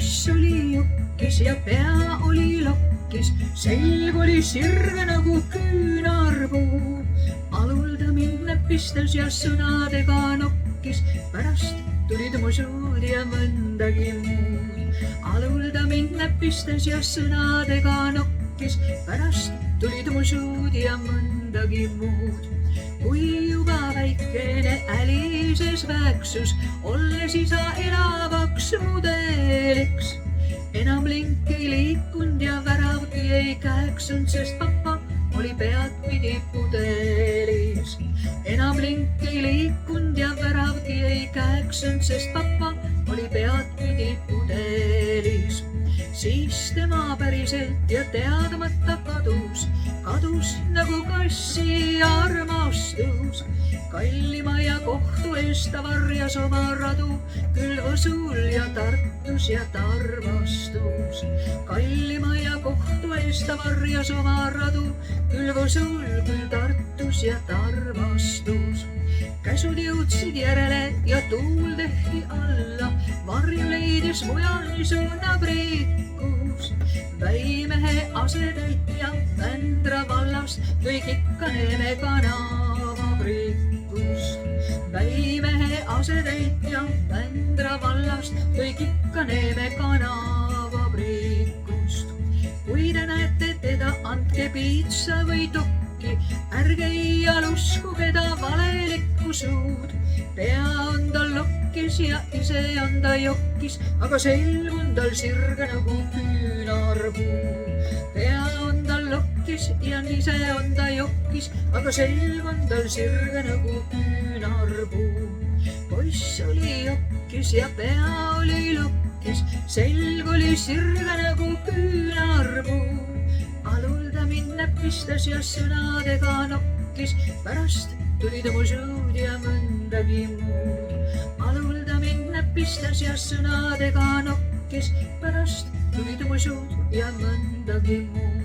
poiss oli jokkis ja pea oli lokkis, selg oli sirge nagu küünarpuu. alul ta mind näpistas ja sõnadega nokkis, pärast tulid mu suud ja mõndagi muud. alul ta mind näpistas ja sõnadega nokkis, pärast tulid mu suud ja mõndagi muud. kui juba väikene älises väeksus, olles isa elavaks mudeliks, enam link ei liikunud ja väravgi ei käeksunud, sest papa oli peadpidi pudelis. enam link ei liikunud ja väravgi ei käeksunud, sest papa oli peadpidi pudelis. siis tema päriselt ja teadmata kadus nagu kassi armastus. kallima ja kohtu eest ta varjas oma radu, küll Võsul ja Tartus ja ta armastus. kallima ja kohtu eest ta varjas oma radu, küll Võsul, küll Tartus ja ta armastus. käsud jõudsid järele ja tuul tehti alla, varju leidis mujal niisugune prikkus. väimehe asetäitja Vändra vallast tõi ikka Neeme kanavaprikkust. väimehe asetäitja Vändra vallast tõi ikka Neeme kanavaprikkust. kui te näete teda, andke piitsa või tokki, ärge iial uskuge ta valelikku suud. pea on tal lokkis ja ise on ta jokkis, aga selg on tal sirge nagu küünarpuu. pea on tal lokkis ja ise on ta jokkis, aga selg on tal sirge nagu küünarpuu. poiss oli jokkis ja pea oli lokkis, selg oli sirge nagu küünarpuu. alul ta mind näpistas ja sõnadega nokkis, pärast tulid mu suud ja mõndagi muud. alul ta mind näpistas ja sõnadega nokkis, pärast tulid mu suud ja mõndagi muud.